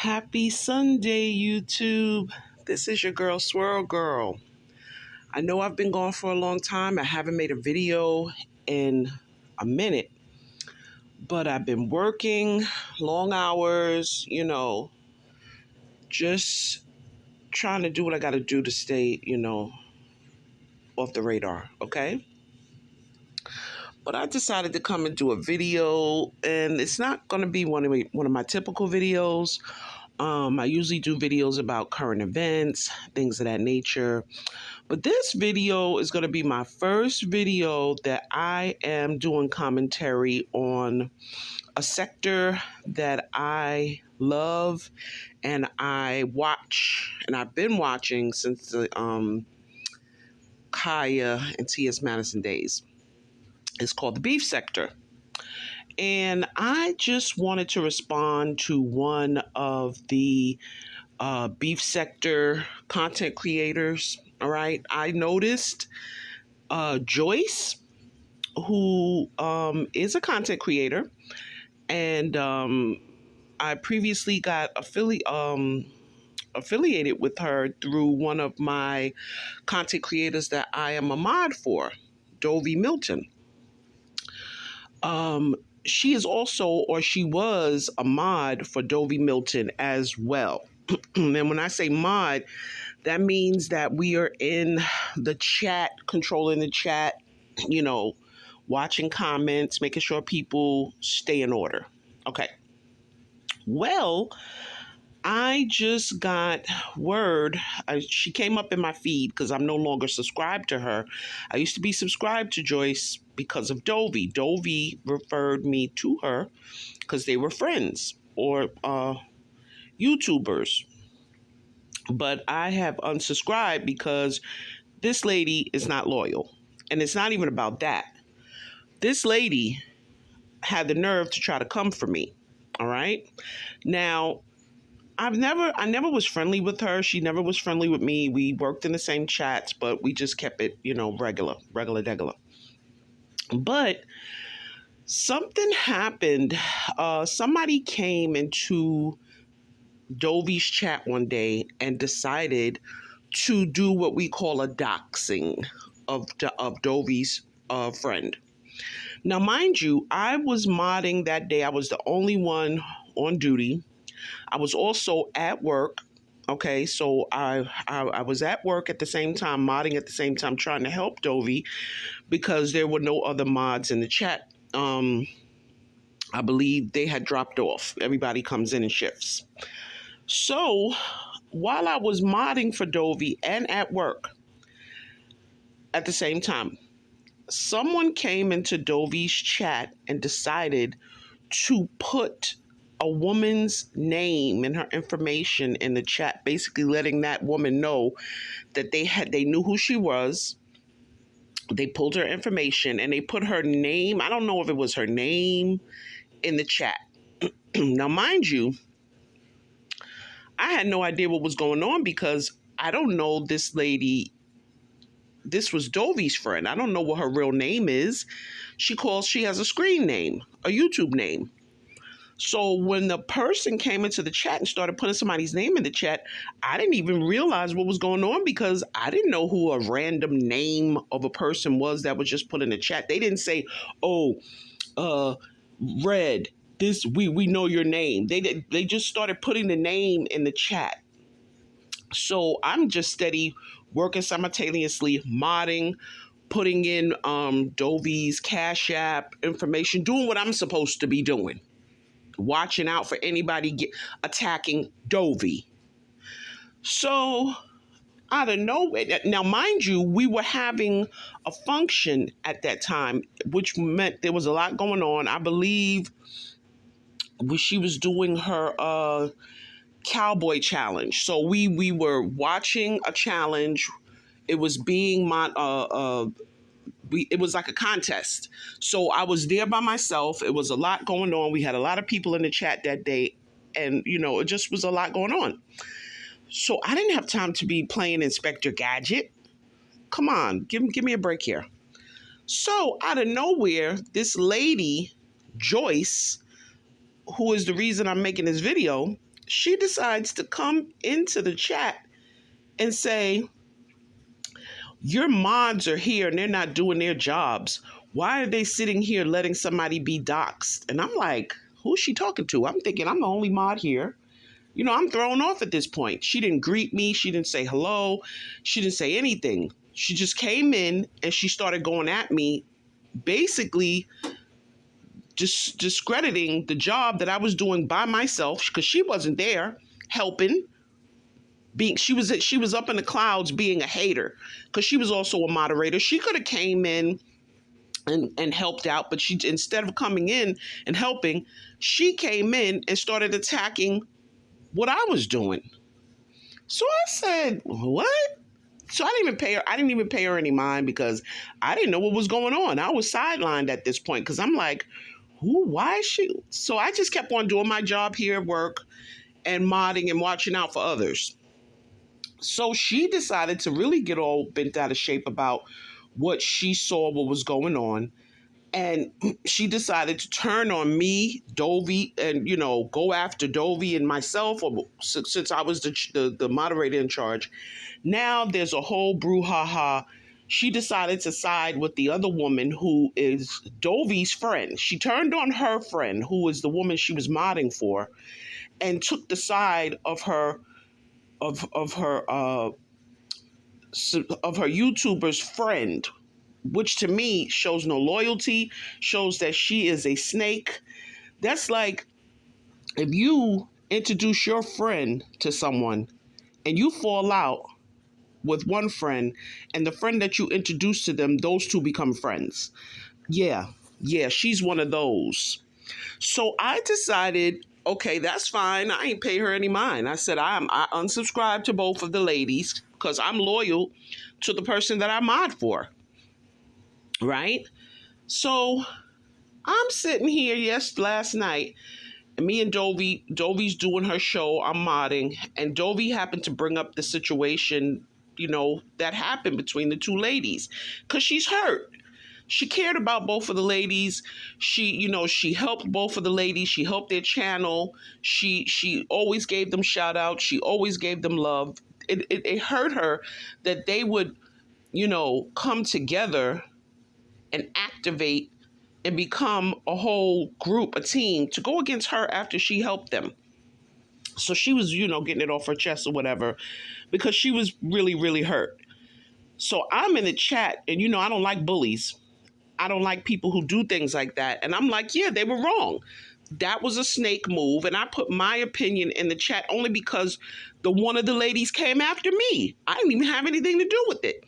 Happy Sunday, YouTube. This is your girl, Swirl Girl. I know I've been gone for a long time. I haven't made a video in a minute, but I've been working long hours, just trying to do what I got to do to stay, off the radar, okay? But I decided to come and do a video, and it's not going to be one of my typical videos. I usually do videos about current events, things of that nature. But this video is going to be my first video that I am doing commentary on a sector that I love and I watch, and I've been watching since the Kaya and T.S. Madison days. It's called the beef sector. And I just wanted to respond to one of the beef sector content creators. All right. I noticed Joyce, who is a content creator, and I previously got affiliated with her through one of my content creators that I am a mod for, Dovie Milton. She is also, or she was, a mod for Dovie Milton as well. And when I say mod, that means that we are in the chat, controlling the chat, watching comments, making sure people stay in order. Okay. Well, I just got word. She came up in my feed because I'm no longer subscribed to her. I used to be subscribed to Joyce because of Dovie. Dovie referred me to her because they were friends or YouTubers. But I have unsubscribed because this lady is not loyal. And it's not even about that. This lady had the nerve to try to come for me. All right. Now, I never was friendly with her. She never was friendly with me. We worked in the same chats, but we just kept it, regular. But something happened. Somebody came into Dovie's chat one day and decided to do what we call a doxing of Dovie's friend. Now, mind you, I was modding that day. I was the only one on duty. I was also at work. Okay, so I was at work at the same time, modding at the same time, trying to help Dovie because there were no other mods in the chat. I believe they had dropped off. Everybody comes in and shifts. So while I was modding for Dovie and at work at the same time, someone came into Dovie's chat and decided to put a woman's name and her information in the chat, basically letting that woman know that they knew who she was. They pulled her information and they put her name. I don't know if it was her name in the chat. Now, mind you, I had no idea what was going on because I don't know this lady. This was Dovie's friend. I don't know what her real name is. She has a screen name, a YouTube name. So when the person came into the chat and started putting somebody's name in the chat, I didn't even realize what was going on because I didn't know who a random name of a person was that was just put in the chat. They didn't say, Red, this, we know your name. They just started putting the name in the chat. So I'm just steady working simultaneously, modding, putting in Dovie's Cash App information, doing what I'm supposed to be doing. Watching out for anybody attacking Dovie. So out of nowhere, now mind you, we were having a function at that time, which meant there was a lot going on. I believe she was doing her cowboy challenge. So we were watching a challenge. It was being it was like a contest. So I was there by myself. It was a lot going on. We had a lot of people in the chat that day. And, it just was a lot going on. So I didn't have time to be playing Inspector Gadget. Come on, give me a break here. So out of nowhere, this lady, Joyce, who is the reason I'm making this video, She decides to come into the chat and say, your mods are here and they're not doing their jobs. Why are they sitting here letting somebody be doxxed? And I'm like, who's she talking to? I'm thinking I'm the only mod here. I'm thrown off at this point. She didn't greet me. She didn't say hello. She didn't say anything. She just came in and she started going at me, basically just discrediting the job that I was doing by myself because she wasn't there helping. She was up in the clouds being a hater because she was also a moderator. She could have came in and helped out, but she, instead of coming in and helping, she came in and started attacking what I was doing. So I said, what? So I didn't even pay her any mind because I didn't know what was going on. I was sidelined at this point because I'm like, why is she? So I just kept on doing my job here at work and modding and watching out for others. So she decided to really get all bent out of shape about what she saw, what was going on. And she decided to turn on me, Dovie, and, go after Dovie and myself, since I was the moderator in charge. Now there's a whole brouhaha. She decided to side with the other woman who is Dovie's friend. She turned on her friend, who is the woman she was modding for, and took the side of her YouTuber's friend, which to me shows no loyalty, shows that she is a snake. That's like if you introduce your friend to someone and you fall out with one friend and the friend that you introduced to them, those two become friends. Yeah, she's one of those. So I decided, okay, that's fine. I ain't pay her any mind. I said I unsubscribed to both of the ladies because I'm loyal to the person that I mod for. Right? So I'm sitting here last night, and me and Dovie's doing her show, I'm modding, and Dovie happened to bring up the situation, that happened between the two ladies, because she's hurt. She cared about both of the ladies. She helped both of the ladies. She helped their channel. She always gave them shout outs. She always gave them love. It hurt her that they would, come together and activate and become a whole group, a team, to go against her after she helped them. So she was, getting it off her chest or whatever, because she was really, really hurt. So I'm in the chat, and I don't like bullies. I don't like people who do things like that. And I'm like, yeah, they were wrong. That was a snake move. And I put my opinion in the chat only because one of the ladies came after me. I didn't even have anything to do with it.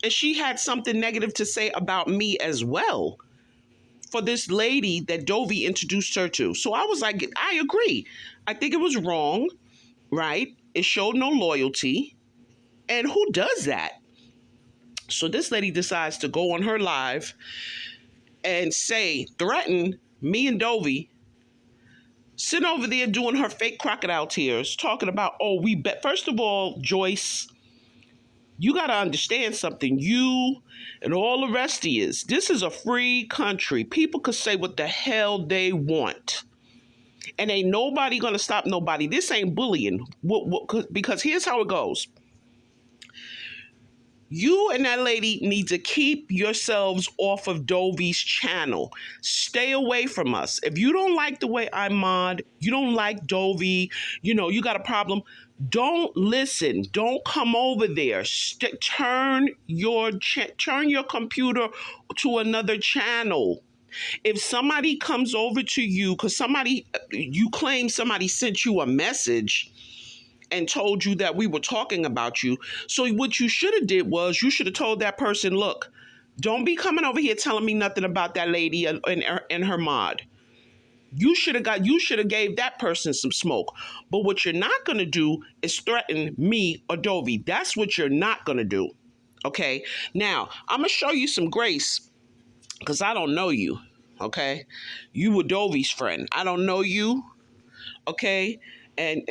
And she had something negative to say about me as well for this lady that Dovie introduced her to. So I was like, I agree. I think it was wrong, right? It showed no loyalty. And who does that? So this lady decides to go on her live and threaten me and Dovie, sitting over there doing her fake crocodile tears, talking about, first of all, Joyce, you got to understand something. You and all the rest of you, this is a free country. People could say what the hell they want. And ain't nobody going to stop nobody. This ain't bullying. Because here's how it goes. You and that lady need to keep yourselves off of Dovie's channel. Stay away from us. If you don't like the way I mod, you don't like Dovie, you got a problem, don't listen. Don't come over there. Turn your computer to another channel. If somebody comes over to you, because you claim somebody sent you a message and told you that we were talking about you. So what you should have did was you should have told that person, look, don't be coming over here telling me nothing about that lady and her mod. You should have gave that person some smoke. But what you're not going to do is threaten me or Dovie. That's what you're not going to do. Okay? Now, I'm going to show you some grace because I don't know you. Okay? You were Dovie's friend. I don't know you. Okay? And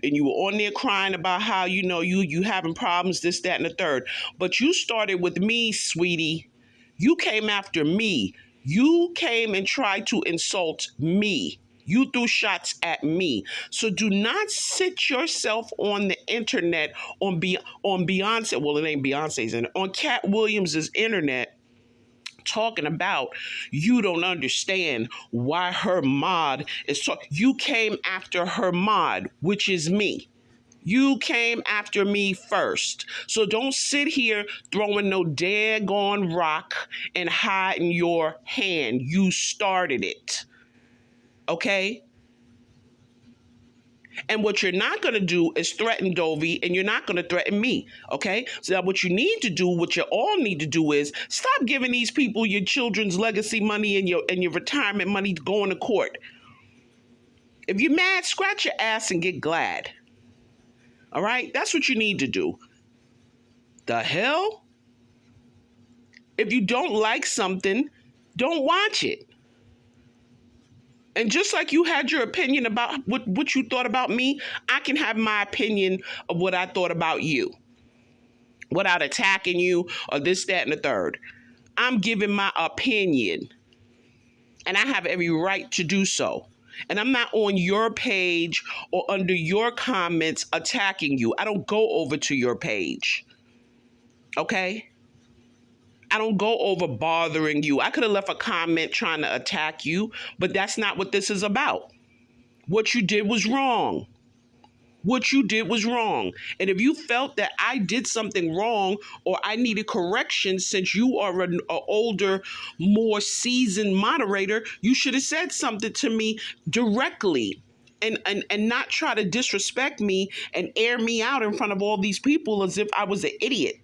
you were on there crying about how, you having problems, this, that, and the third. But you started with me, sweetie. You came after me. You came and tried to insult me. You threw shots at me. So do not sit yourself on the internet on Beyonce. Well, it ain't Beyonce's, and on Cat Williams's internet talking about you don't understand why her mod is talking. You came after her mod, which is me. You came after me first. So don't sit here throwing no daggone rock and hiding your hand. You started it. Okay? And what you're not going to do is threaten Dovie, and you're not going to threaten me. Okay? So now what you need to do, what you all need to do is stop giving these people your children's legacy money and your retirement money going to court. If you're mad, scratch your ass and get glad. All right? That's what you need to do. The hell? If you don't like something, don't watch it. And just like you had your opinion about what you thought about me, I can have my opinion of what I thought about you without attacking you or this, that, and the third. I'm giving my opinion, and I have every right to do so. And I'm not on your page or under your comments attacking you. I don't go over to your page. Okay? I don't go over bothering you. I could have left a comment trying to attack you, but that's not what this is about. What you did was wrong. What you did was wrong. And if you felt that I did something wrong or I needed correction, since you are an older, more seasoned moderator, you should have said something to me directly. And not try to disrespect me and air me out in front of all these people as if I was an idiot.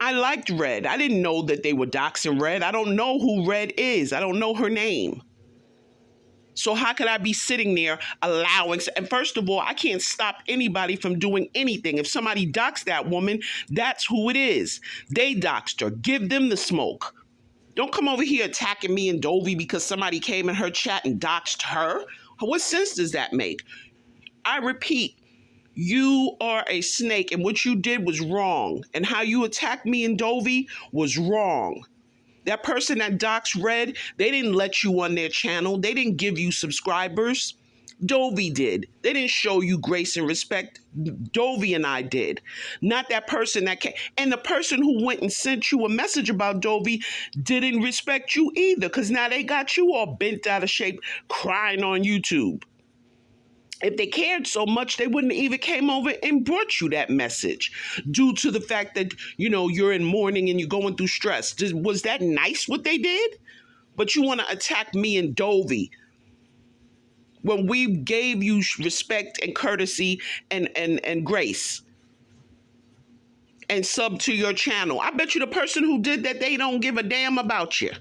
I liked Red. I didn't know that they were doxing Red. I don't know who Red is. I don't know her name. So how could I be sitting there allowing? And first of all, I can't stop anybody from doing anything. If somebody doxed that woman, that's who it is. They doxed her. Give them the smoke. Don't come over here attacking me and Dovie because somebody came in her chat and doxed her. What sense does that make? I repeat. You are a snake, and what you did was wrong. And how you attacked me and Dovie was wrong. That person that doxed Red, they didn't let you on their channel. They didn't give you subscribers. Dovie did. They didn't show you grace and respect. Dovie and I did. Not that person that came. And the person who went and sent you a message about Dovie didn't respect you either, because now they got you all bent out of shape crying on YouTube. If they cared so much, they wouldn't even came over and brought you that message due to the fact that, you're in mourning and you're going through stress. Was that nice what they did? But you want to attack me and Dovie when we gave you respect and courtesy and grace and sub to your channel. I bet you the person who did that, they don't give a damn about you.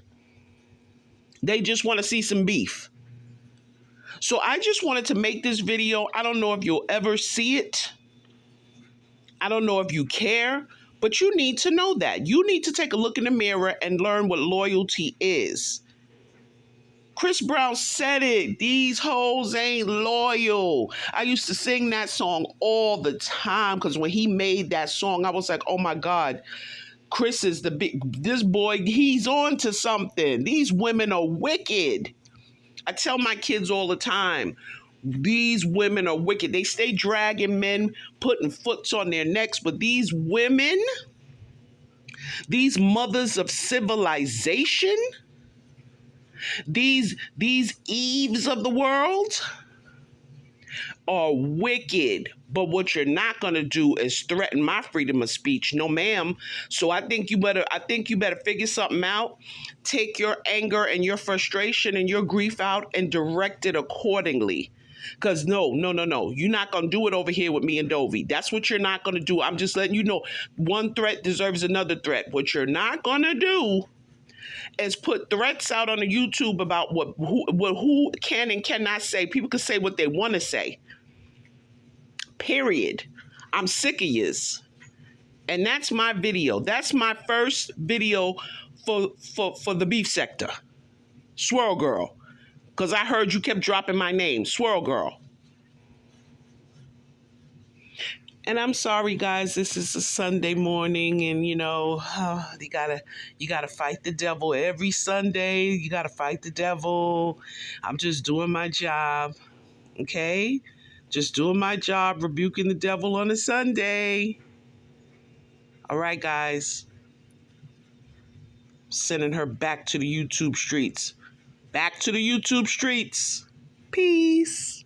They just want to see some beef. So I just wanted to make this video. I don't know if you'll ever see it. I don't know if you care, but you need to know that. You need to take a look in the mirror and learn what loyalty is. Chris Brown said it. These hoes ain't loyal. I used to sing that song all the time because when he made that song, I was like, oh my God, Chris is this boy, he's on to something. These women are wicked. I tell my kids all the time, these women are wicked. They stay dragging men, putting foots on their necks, but these women, these mothers of civilization, these Eves of the world are wicked. But what you're not going to do is threaten my freedom of speech. No, ma'am. So I think you better figure something out. Take your anger and your frustration and your grief out and direct it accordingly. Because no. You're not going to do it over here with me and Dovie. That's what you're not going to do. I'm just letting you know, one threat deserves another threat. What you're not going to do is put threats out on the YouTube about who can and cannot say. People can say what they want to say. Period. I'm sick of yous. And that's my video. That's my first video for the beef sector. Swirl Girl. Because I heard you kept dropping my name. Swirl Girl. And I'm sorry, guys. This is a Sunday morning, and you gotta fight the devil every Sunday. You gotta fight the devil. I'm just doing my job, okay? Just doing my job, rebuking the devil on a Sunday. All right, guys. Sending her back to the YouTube streets. Back to the YouTube streets. Peace.